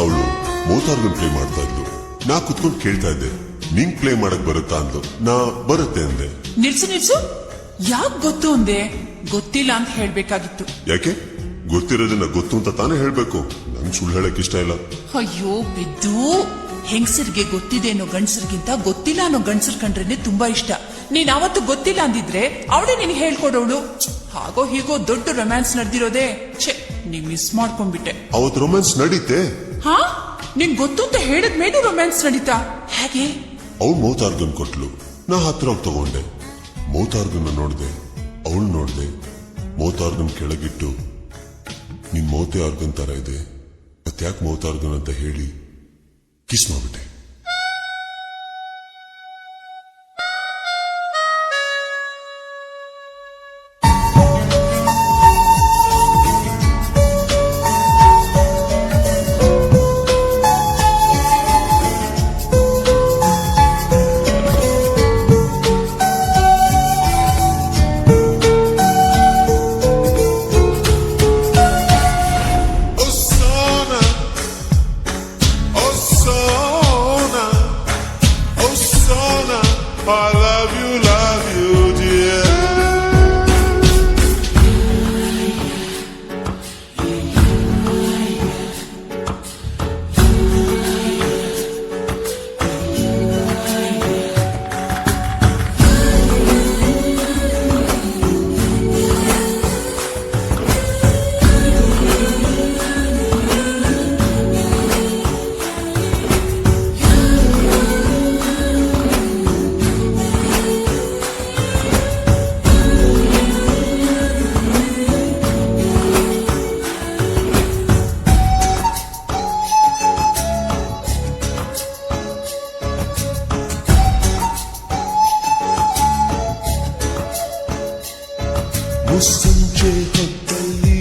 ಅವಳು ಮೋತಾರ್ಗನ್ ಪ್ಲೇ ಮಾಡ್ತಾ ಇದ್ಲು. ನಾ ಕುತ್ಕೊಂಡು ಕೇಳ್ತಾ ಇದ್ದೆ, ನಿಂಗ್ ಪ್ಲೇ ಮಾಡಕ್ ಬರುತ್ತಾ ಅಂದ್ಲು. ನಾ ಬರುತ್ತೆ ಅಂದೆ. ನಿಲ್ಸು ಯಾಕೆ ಗೊತ್ತು ಅಂದೆ? ಗೊತ್ತಿಲ್ಲ ಅಂತ ಹೇಳ್ಬೇಕಾಗಿತ್ತು. ಯಾಕೆ? ಗೊತ್ತಿರೋದನ್ನ ಗೊತ್ತು ಅಂತ ತಾನೇ ಹೇಳ್ಬೇಕು. ನಂಗ್ ಸುಳ್ಳು ಹೇಳಕ್ ಇಷ್ಟ ಇಲ್ಲ. ಅಯ್ಯೋ ಬಿದ್ದು, ಹೆಂಗಸರಿಗೆ ಗೊತ್ತಿದೆ ಅನ್ನೋ ಗಂಡಸರಿಗಿಂತ ಗೊತ್ತಿಲ್ಲ ಅನ್ನೋ ಗಂಡಸರ್ ಕಂಡ್ರೇನೆ ತುಂಬಾ ಇಷ್ಟ. ನೀನ್ ಅವತ್ತು ಗೊತ್ತಿಲ್ಲ ಅಂದಿದ್ರೆ ಅವಳೇ ನಿನ್ಗೆ ಹೇಳ್ಕೊಡೋಳು. ಹಾಗೋ ಹೀಗೋ ದೊಡ್ಡ ರೊಮ್ಯಾನ್ಸ್ ನಡೆದಿರೋದೇ ಛೆ, ನೀ ಮಿಸ್ ಮಾಡ್ಕೊಂಡ್ಬಿಟ್ಟೆ. ಅವತ್ ರೊಮ್ಯಾನ್ಸ್ ನಡೀತೆ. ಹಾ, ನಿನ್ ಗೊತ್ತು ಅಂತ ಹೇಳಿದ್ಮೇಲೂ ರೊಮ್ಯಾನ್ಸ್ ನಡೀತಾ? ಹೇಗೆ? ಅವಳು ಮೌತಾರ್ಗನ್ ಕೊಟ್ಲು, ನಾ ಹತ್ರ ಹೋಗಿ ತಗೊಂಡೆ. ಮೌತಾರ್ಗನ್ ನೋಡ್ದೆ, ಅವಳು ನೋಡ್ದೆ. ಮೌತಾರ್ಗನ್ ಕೆಳಗಿಟ್ಟು, ನಿನ್ ಮೌತೆ ಆರ್ಗನ್ ತರ ಇದೆ, ಮತ್ತ್ಯಾಕ್ ಮೌತಾರ್ಗನ್ ಅಂತ ಹೇಳಿ ಕಿಸ್ ಮಾಡ್ಬಿಟ್ಟೆ. ಮುಸ್ಸಂಜೆ ಹೊತ್ತಲ್ಲಿ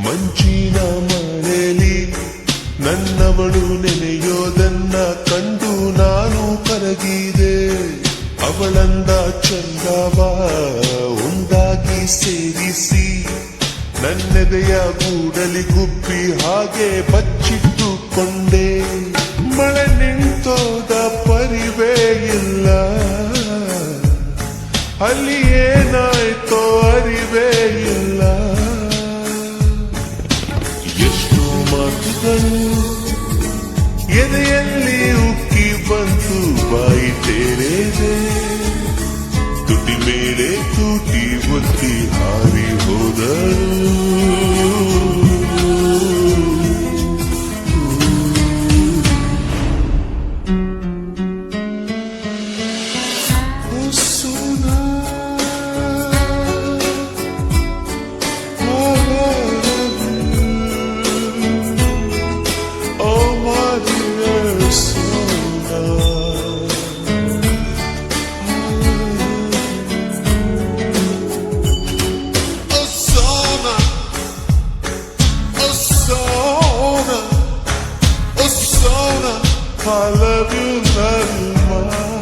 ಮಂಚಿನ ಮಳೆಲಿ ನನ್ನವಳು ನೆನೆಯೋದನ್ನ ಕಂಡು ನಾನು ಕರಗಿದೆ. ಅವಳಂದ ಚಂದವ ಒಂದಾಗಿ ಸೇರಿಸಿ ನನ್ನೆದೆಯ ಗೂಡಲಿ ಗುಬ್ಬಿ ಹಾಗೆ ಬಚ್ಚಿಟ್ಟುಕೊಂಡೆ. ಮಳೆ ನಿಂತೋದ ಪರಿವೇ ಇಲ್ಲ, ಅಲ್ಲಿ ಏನಾಯ್ತೋ ಅರಿವೇ ಇಲ್ಲ. ಎಷ್ಟು ಮಾತುಗಳು ಎದೆಯಲ್ಲಿ ಉಕ್ಕಿ ಬಂತು, ಬಾಯಿ ತೆರೆದೆ, ತುಟಿ ಮೇಲೆ ತುಟಿ ಒತ್ತಿ ಹಾರಿ ಹೋದರು. Oh, my dear, so I love you, Nalima.